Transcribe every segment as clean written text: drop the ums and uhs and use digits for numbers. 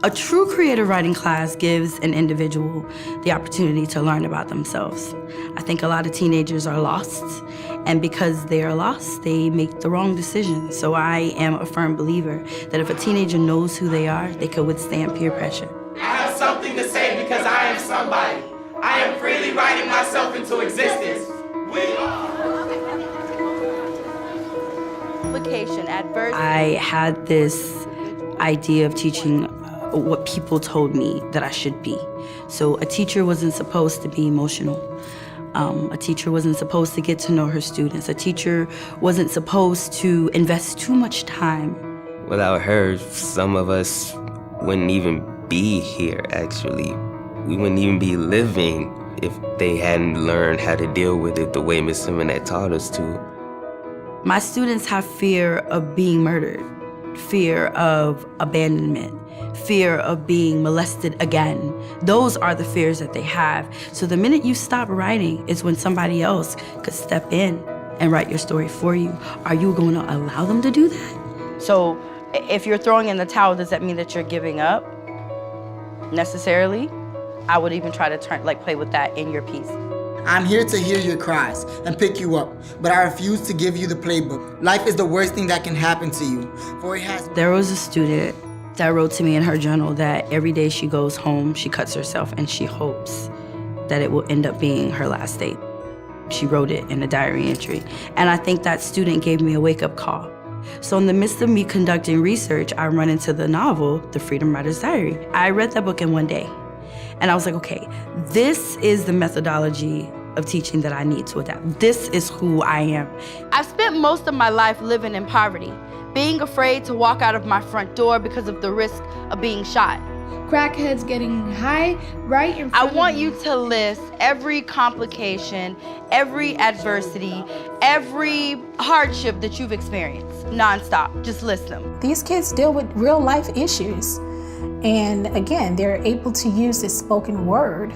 A true creative writing class gives an individual the opportunity to learn about themselves. I think a lot of teenagers are lost, and because they are lost, they make the wrong decisions. So I am a firm believer that if a teenager knows who they are, they could withstand peer pressure. I have something to say because I am somebody. I am freely writing myself into existence. We are. I had this idea of teaching what people told me that I should be. So a teacher wasn't supposed to be emotional. A teacher wasn't supposed to get to know her students. A teacher wasn't supposed to invest too much time. Without her, some of us wouldn't even be here, actually. We wouldn't even be living if they hadn't learned how to deal with it the way Miss Simonette taught us to. My students have fear of being murdered, fear of abandonment, fear of being molested again. Those are the fears that they have. So the minute you stop writing is when somebody else could step in and write your story for you. Are you going to allow them to do that? So if you're throwing in the towel, does that mean that you're giving up necessarily? I would even try to play with that in your piece. I'm here to hear your cries and pick you up, but I refuse to give you the playbook. Life is the worst thing that can happen to you, for it has... There was a student that wrote to me in her journal that every day she goes home, she cuts herself and she hopes that it will end up being her last day. She wrote it in a diary entry. And I think that student gave me a wake-up call. So in the midst of me conducting research, I run into the novel, The Freedom Writer's Diary. I read that book in one day. And I was like, okay, this is the methodology of teaching that I need to adapt. This is who I am. I've spent most of my life living in poverty, being afraid to walk out of my front door because of the risk of being shot. Crackheads getting high right in front of I want you to list every complication, every adversity, every hardship that you've experienced, nonstop. Just list them. These kids deal with real life issues. And again, they're able to use this spoken word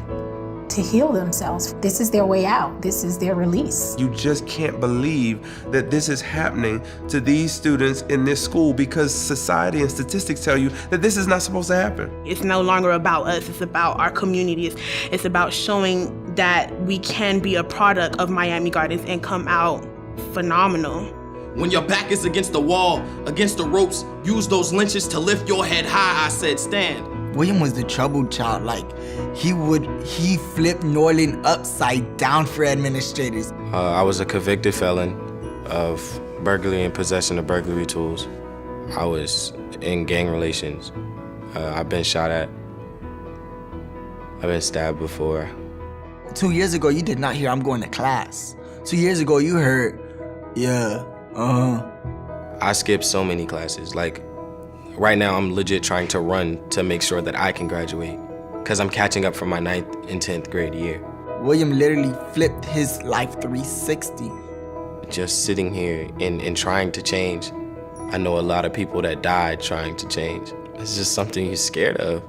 to heal themselves. This is their way out. This is their release. You just can't believe that this is happening to these students in this school because society and statistics tell you that this is not supposed to happen. It's no longer about us, it's about our communities. It's about showing that we can be a product of Miami Gardens and come out phenomenal. When your back is against the wall, against the ropes, use those lynches to lift your head high, I said stand. William was the troubled child. He flipped Norland upside down for administrators. I was a convicted felon of burglary and possession of burglary tools. I was in gang relations. I've been shot at. I've been stabbed before. 2 years ago, you did not hear I'm going to class. 2 years ago, you heard, yeah, I skipped so many classes. Like, right now, I'm legit trying to run to make sure that I can graduate because I'm catching up from my 9th and 10th grade year. William literally flipped his life 360. Just sitting here and trying to change. I know a lot of people that died trying to change. It's just something you're scared of.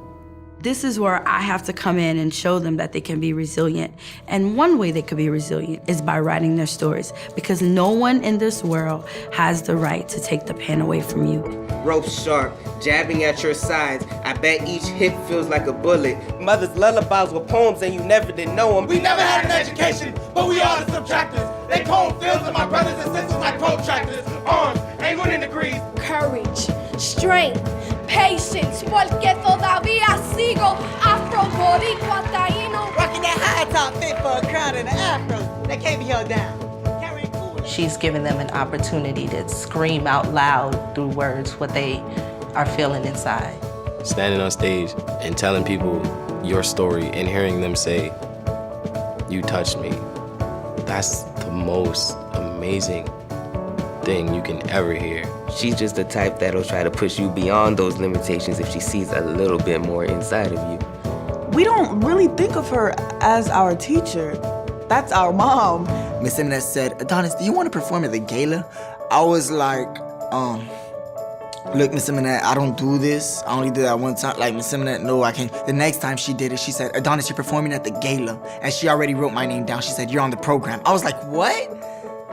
This is where I have to come in and show them that they can be resilient. And one way they could be resilient is by writing their stories, because no one in this world has the right to take the pen away from you. Rope sharp, jabbing at your sides. I bet each hit feels like a bullet. Mother's lullabies were poems and you never did know them. We never had an education, but we are the subtractors. They comb fields of my brothers and sisters like protractors. Arms, angled in degrees. courage, strength, patience, porque todavía sigo afro-boricua taíno. Rocking that high top fit for a crown and an afro that can't be held down. She's given them an opportunity to scream out loud through words what they are feeling inside. Standing on stage and telling people your story and hearing them say, "You touched me," that's the most amazing thing you can ever hear. She's just the type that'll try to push you beyond those limitations if she sees a little bit more inside of you. We don't really think of her as our teacher. That's our mom. Miss Simonette said, "Adonis, do you want to perform at the gala?" I was like, look, Miss Simonette, I don't do this. I only did that one time. Like, Miss Simonette, no, I can't. The next time she did it, she said, "Adonis, you're performing at the gala." And she already wrote my name down. She said, "You're on the program." I was like, what?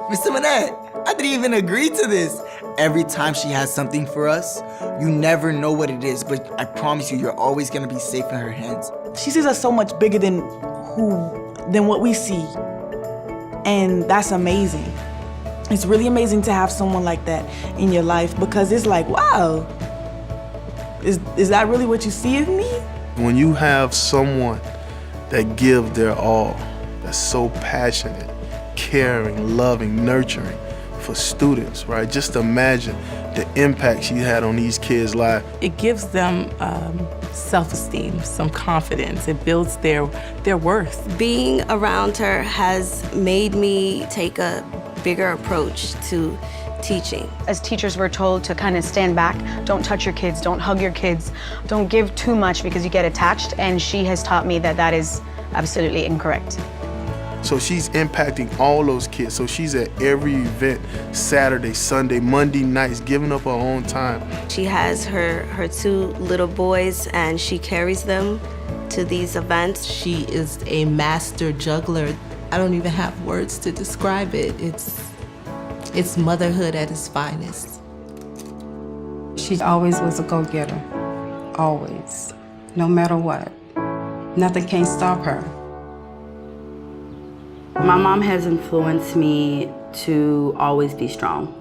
Miss Simonette, I didn't even agree to this. every time she has something for us, you never know what it is, but I promise you, you're always gonna be safe in her hands. She sees us so much bigger than what we see, and that's amazing. It's really amazing to have someone like that in your life, because it's like, wow, is that really what you see of me? When you have someone that gives their all, that's so passionate, caring, loving, nurturing for students, right? Just imagine the impact she had on these kids' lives. It gives them self-esteem, some confidence. It builds their worth. Being around her has made me take a bigger approach to teaching. As teachers, we're told to kind of stand back, don't touch your kids, don't hug your kids, don't give too much because you get attached, and she has taught me that that is absolutely incorrect. So she's impacting all those kids. So she's at every event, Saturday, Sunday, Monday nights, giving up her own time. She has her two little boys, and she carries them to these events. She is a master juggler. I don't even have words to describe it. It's motherhood at its finest. She always was a go-getter, always, no matter what. Nothing can stop her. My mom has influenced me to always be strong.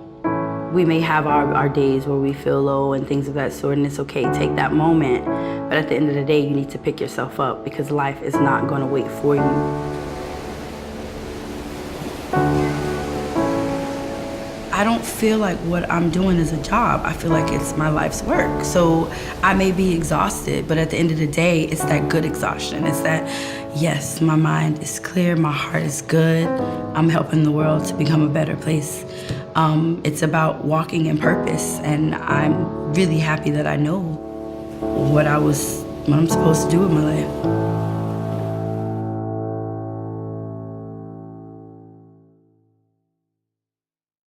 We may have our days where we feel low and things of that sort, and it's okay, take that moment. But at the end of the day, you need to pick yourself up because life is not gonna wait for you. I don't feel like what I'm doing is a job. I feel like it's my life's work. So I may be exhausted, but at the end of the day, it's that good exhaustion. It's that, yes, my mind is clear, my heart is good. I'm helping the world to become a better place. It's about walking in purpose, and I'm really happy that I know what I'm supposed to do with my life.